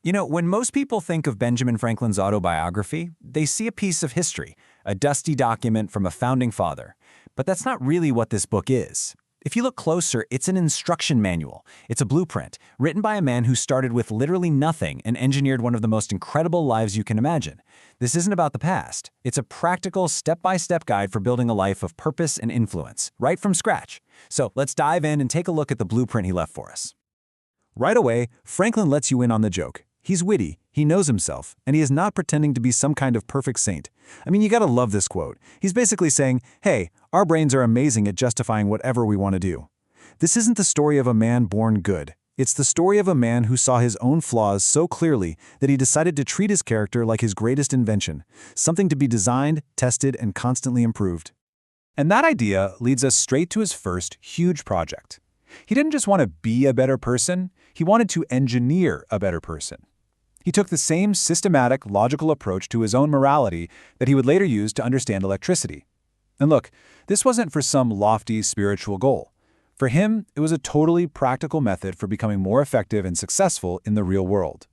You know, when most people think of Benjamin Franklin's autobiography, they see a piece of history, a dusty document from a founding father. But that's not really what this book is. If you look closer, it's an instruction manual. It's a blueprint, written by a man who started with literally nothing and engineered one of the most incredible lives you can imagine. This isn't about the past. It's a practical, step-by-step guide for building a life of purpose and influence, right from scratch. So let's dive in and take a look at the blueprint he left for us. Right away, Franklin lets you in on the joke. He's witty, he knows himself, and he is not pretending to be some kind of perfect saint. I mean, you gotta love this quote. He's basically saying, hey, our brains are amazing at justifying whatever we want to do. This isn't the story of a man born good. It's the story of a man who saw his own flaws so clearly that he decided to treat his character like his greatest invention, something to be designed, tested, and constantly improved. And that idea leads us straight to his first huge project. He didn't just want to be a better person, he wanted to engineer a better person. He took the same systematic, logical approach to his own morality that he would later use to understand electricity. And look, this wasn't for some lofty spiritual goal. For him, it was a totally practical method for becoming more effective and successful in the real world.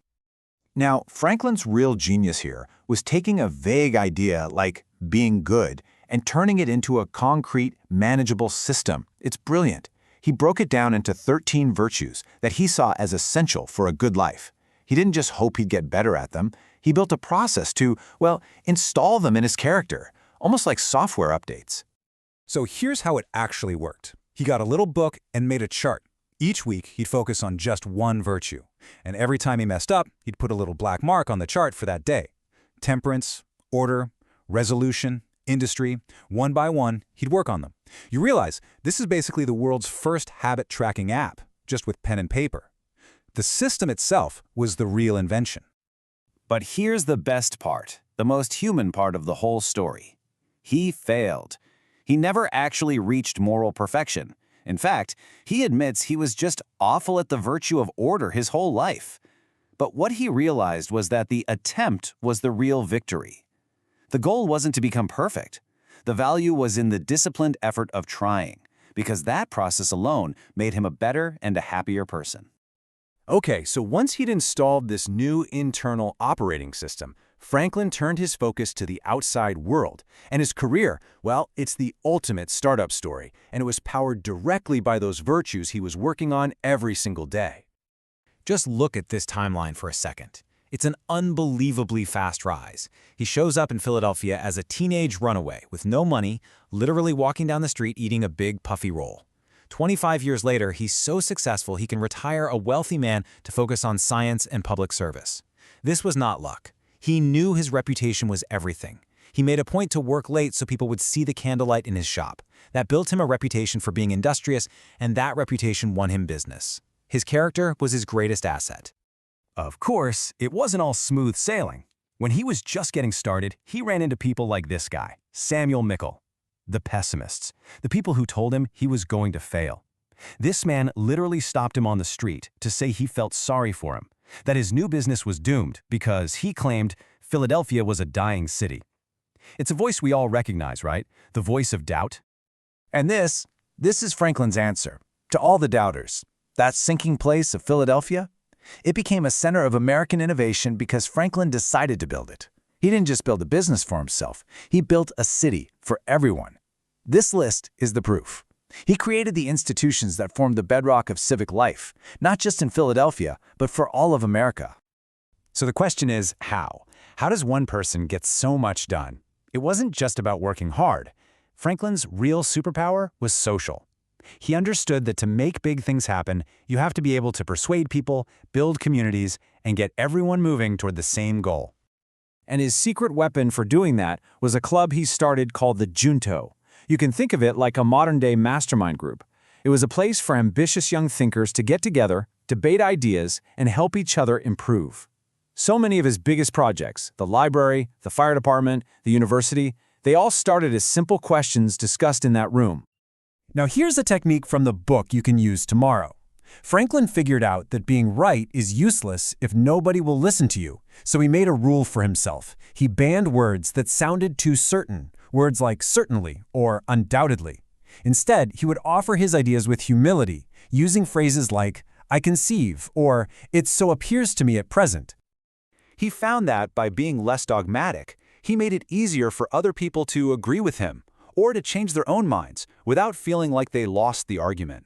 Now, Franklin's real genius here was taking a vague idea like being good and turning it into a concrete, manageable system. It's brilliant. He broke it down into 13 virtues that he saw as essential for a good life. He didn't just hope he'd get better at them. He built a process to, well, install them in his character, almost like software updates. So here's how it actually worked. He got a little book and made a chart. Each week, he'd focus on just one virtue. And every time he messed up, he'd put a little black mark on the chart for that day. Temperance, order, resolution, industry, one by one, he'd work on them. You realize this is basically the world's first habit tracking app, just with pen and paper. The system itself was the real invention. But here's the best part, the most human part of the whole story. He failed. He never actually reached moral perfection. In fact, he admits he was just awful at the virtue of order his whole life. But what he realized was that the attempt was the real victory. The goal wasn't to become perfect. The value was in the disciplined effort of trying, because that process alone made him a better and a happier person. Okay, so once he'd installed this new internal operating system, Franklin turned his focus to the outside world. And his career, well, it's the ultimate startup story, and it was powered directly by those virtues he was working on every single day. Just look at this timeline for a second. It's an unbelievably fast rise. He shows up in Philadelphia as a teenage runaway with no money, literally walking down the street eating a big puffy roll. 25 years later, he's so successful he can retire a wealthy man to focus on science and public service. This was not luck. He knew his reputation was everything. He made a point to work late so people would see the candlelight in his shop. That built him a reputation for being industrious, and that reputation won him business. His character was his greatest asset. Of course, it wasn't all smooth sailing. When he was just getting started, he ran into people like this guy, Samuel Mickle. The pessimists, the people who told him he was going to fail. This man literally stopped him on the street to say he felt sorry for him, that his new business was doomed because he claimed Philadelphia was a dying city. It's a voice we all recognize, right? The voice of doubt. And this is Franklin's answer to all the doubters. That sinking place of Philadelphia, it became a center of American innovation because Franklin decided to build it. He didn't just build a business for himself, he built a city for everyone. This list is the proof. He created the institutions that formed the bedrock of civic life, not just in Philadelphia, but for all of America. So the question is, how? How does one person get so much done? It wasn't just about working hard. Franklin's real superpower was social. He understood that to make big things happen, you have to be able to persuade people, build communities, and get everyone moving toward the same goal. And his secret weapon for doing that was a club he started called the Junto. You can think of it like a modern-day mastermind group. It was a place for ambitious young thinkers to get together, debate ideas, and help each other improve. So many of his biggest projects, the library, the fire department, the university, they all started as simple questions discussed in that room. Now here's a technique from the book you can use tomorrow. Franklin figured out that being right is useless if nobody will listen to you, so he made a rule for himself. He banned words that sounded too certain, words like certainly or undoubtedly. Instead, he would offer his ideas with humility, using phrases like, I conceive, or it so appears to me at present. He found that by being less dogmatic, he made it easier for other people to agree with him or to change their own minds without feeling like they lost the argument.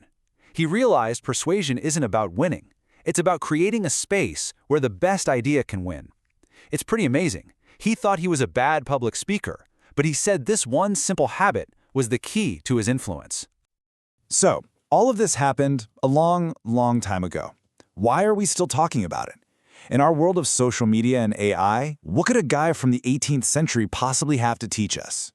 He realized persuasion isn't about winning. It's about creating a space where the best idea can win. It's pretty amazing. He thought he was a bad public speaker, but he said this one simple habit was the key to his influence. So, all of this happened a long, long time ago. Why are we still talking about it? In our world of social media and AI, what could a guy from the 18th century possibly have to teach us?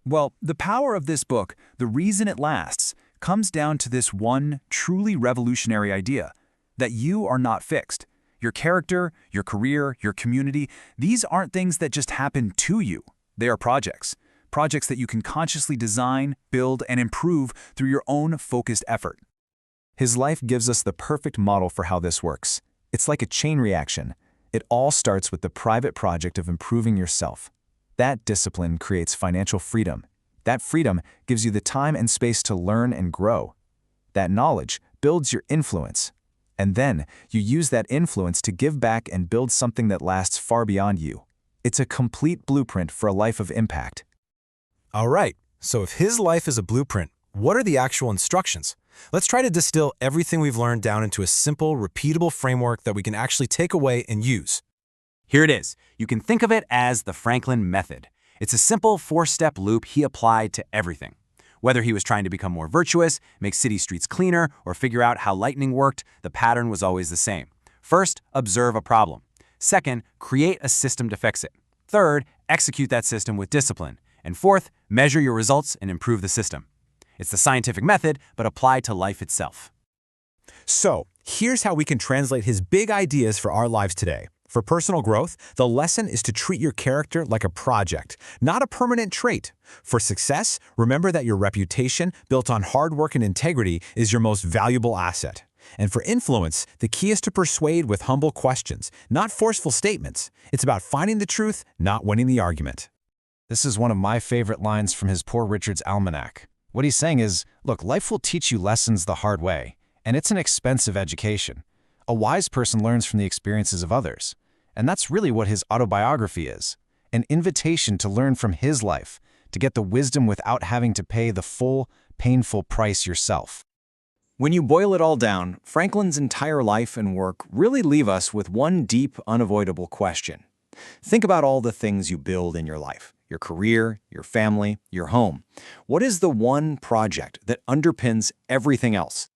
Well, the power of this book, the reason it lasts, comes down to this one truly revolutionary idea, that you are not fixed. Your character, your career, your community, these aren't things that just happen to you. They are projects. Projects that you can consciously design, build, and improve through your own focused effort. His life gives us the perfect model for how this works. It's like a chain reaction. It all starts with the private project of improving yourself. That discipline creates financial freedom. That freedom gives you the time and space to learn and grow. That knowledge builds your influence. And then you use that influence to give back and build something that lasts far beyond you. It's a complete blueprint for a life of impact. All right, so if his life is a blueprint, what are the actual instructions? Let's try to distill everything we've learned down into a simple, repeatable framework that we can actually take away and use. Here it is. You can think of it as the Franklin method. It's a simple 4-step loop he applied to everything. Whether he was trying to become more virtuous, make city streets cleaner, or figure out how lightning worked, the pattern was always the same. First, observe a problem. Second, create a system to fix it. Third, execute that system with discipline. And fourth, measure your results and improve the system. It's the scientific method, but applied to life itself. So, here's how we can translate his big ideas for our lives today. For personal growth, the lesson is to treat your character like a project, not a permanent trait. For success, remember that your reputation, built on hard work and integrity, is your most valuable asset. And for influence, the key is to persuade with humble questions, not forceful statements. It's about finding the truth, not winning the argument. This is one of my favorite lines from his Poor Richard's Almanac. What he's saying is, look, life will teach you lessons the hard way, and it's an expensive education. A wise person learns from the experiences of others. And that's really what his autobiography is, an invitation to learn from his life, to get the wisdom without having to pay the full, painful price yourself. When you boil it all down, Franklin's entire life and work really leave us with one deep, unavoidable question. Think about all the things you build in your life, your career, your family, your home. What is the one project that underpins everything else?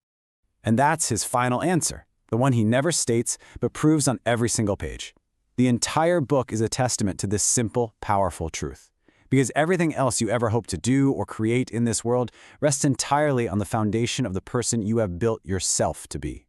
And that's his final answer, the one he never states but proves on every single page. The entire book is a testament to this simple, powerful truth. Because everything else you ever hope to do or create in this world rests entirely on the foundation of the person you have built yourself to be.